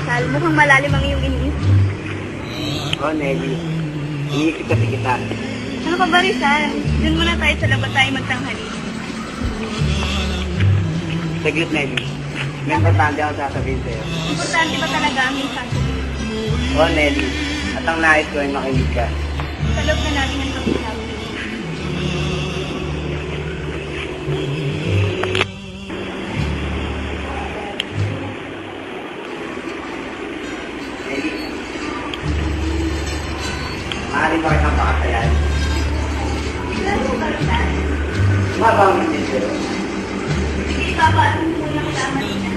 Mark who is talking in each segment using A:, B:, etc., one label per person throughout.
A: Sal, mukhang malalim ang iyong iniisip.
B: Oh, Nelly. Iniisip kasi kita.
A: Ano ka ba, Rizal? Doon muna tayo sa labas tayo magtanghali.
B: Saglit, Nelly. May importante ako sasabihin sa'yo.
A: Importante ba talaga ang iyong sasabihin?
B: Oh, Nelly. At ang nais ko ay makinig ka.
A: Sa loob na natin ang pag-usapan.
B: Nelly. Maaari ba kitang pakasayan?
A: Ano ba, Rizal?
B: Mabawang din sa'yo.
A: Sige, babaan mo muna kasama nila.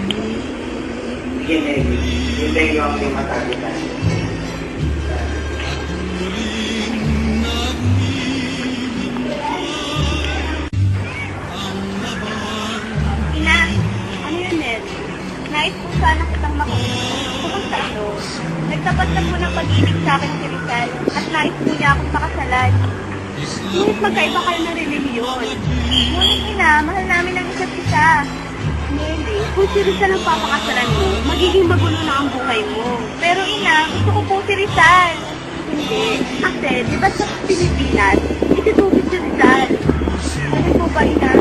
B: Sige, Nelly. Hintayin ko ang iyong masagutan.
A: Ina, ano yun, Ned? Nais po sana kitang makulit. Kumusta ito? Nagtapat na po ng pag-ibig sa akin si Rizal at nais po niya akong pakasalan. Ngunit magkaiba kayo ng relihiyon. Ngunit ina, mahal namin ang isa't isa. Nelly, kung si Rizal ang papakasalan mo, magiging magulo na ang buhay mo. Pero ina, gusto ko po si Rizal. Hindi. Kasi, di ba sa Pilipinas, itutubig si Rizal. Ano po ba, ina?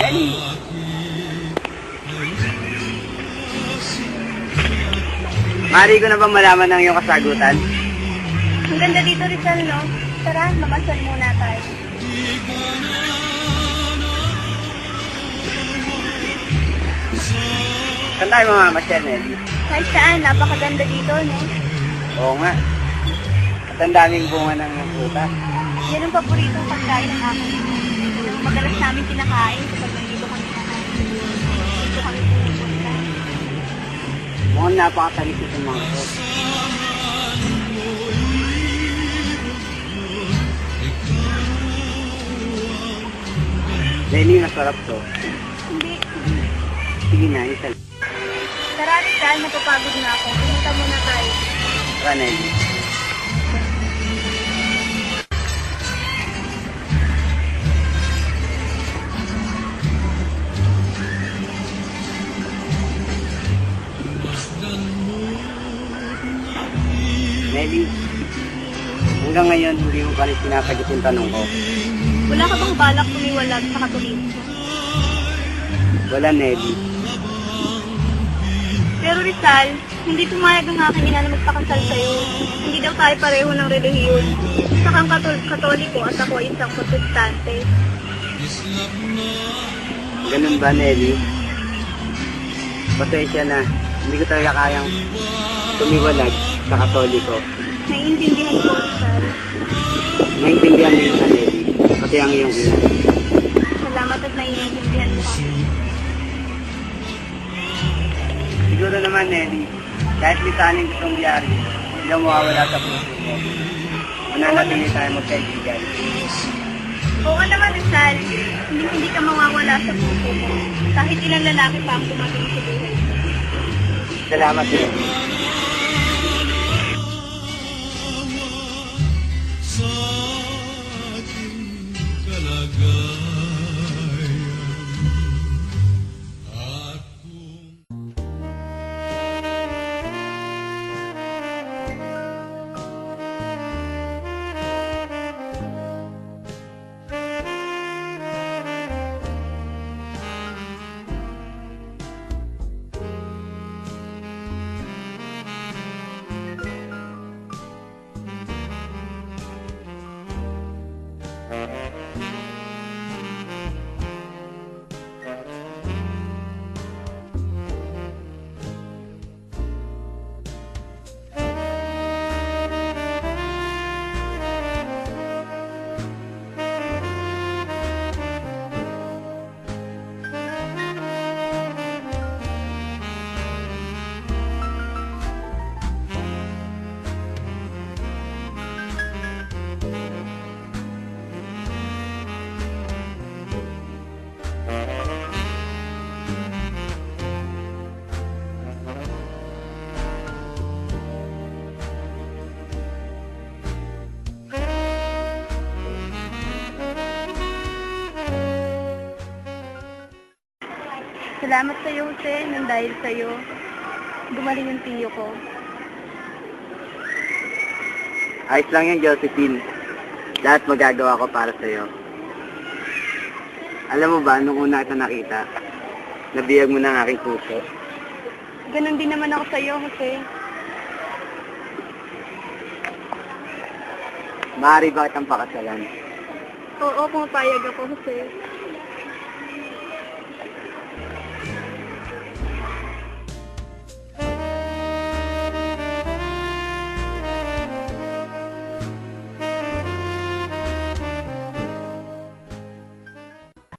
B: Nelly! Maaari ko na bang malaman ang iyong kasagutan?
A: Ang ganda dito, Rizal, no? Tara, mamasal muna tayo.
B: Saan tayo mamamasyal, Nelly?
A: Kahit saan, napakaganda dito, no?
B: Oo nga. At ang daming bunga ng prutas.
A: Yan ang paboritong pagkain ng akin. Ang madalas namin kinakain kapag nandito kami nakain. Dito kami pumupunta.
B: Mukhang napakatalikis ng mga ito. Nelly, masarap to.
A: Hindi.
B: Sige na, isa.
A: Tara, Rizal, napapagod na ako. Pumunta muna tayo.
B: Tara, Nelly. Nelly, hanggang ngayon hindi mo pa rin sinasagot yung tanong ko.
A: Wala ka bang balak tumiwalag sa Katoliko?
B: Wala, Nelly.
A: Pero Rizal, hindi pumayag ang aking ina na magpakasal sa'yo. Hindi daw tayo pareho ng relihiyon. Isa kang Katoliko at ako ay isang Protestante.
B: Ganun ba, Nelly? Pasensya na. Hindi ko talaga kayang tumiwalag sa Katoliko.
A: Naiintindihan ko, Rizal.
B: Naintindihan mo yun, Nelly. Pati ang iyong ina.
A: Salamat at naiintindihan mo ako.
B: Siguro naman, Nelly, kahit lisanin gustong biyari, hindi mo mawawala sa puso mo. Mananatili tayo magkaibigan.
A: Oo naman, Rizal. Hindi ka mawawala sa puso mo. Kahit ilang lalaki pa ang tumating sa buhay.
B: Salamat, Nelly.
A: Salamat sa'yo, Jose, nang dahil sa'yo, gumaling yung tiyo ko.
B: Ayos lang yan, Josephine. Lahat magagawa ko para sa'yo. Alam mo ba, nung una kita nakita, nabiyag mo na ang aking puso.
A: Ganon din naman ako sa'yo, Jose.
B: Maaari ba kitang pakasalan?
A: Oo, pumapayag ako, Jose.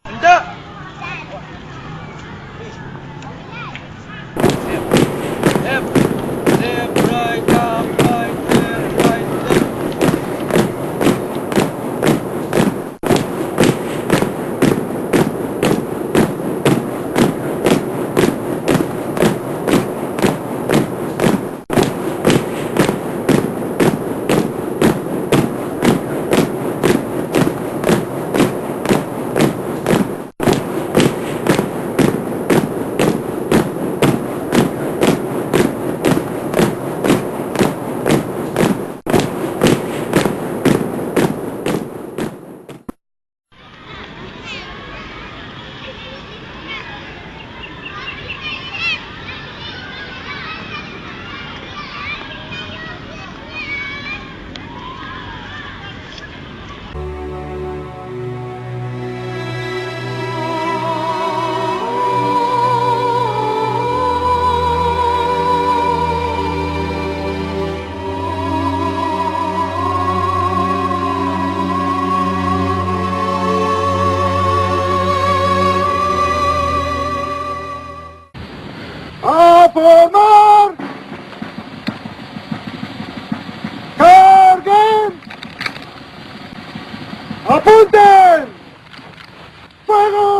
B: Handa! Left, right, up, right, left, right, left.
C: ¡A formar! ¡Carguen! ¡Apunten! ¡Fuego!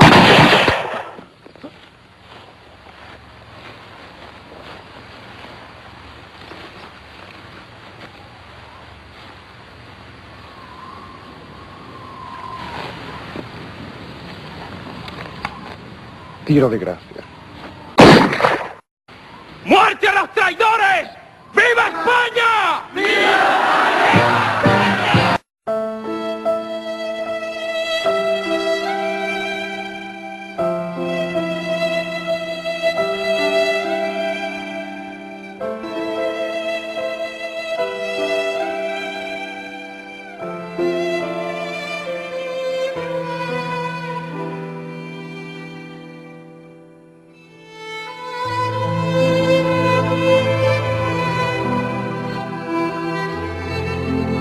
C: Tiro de gracia.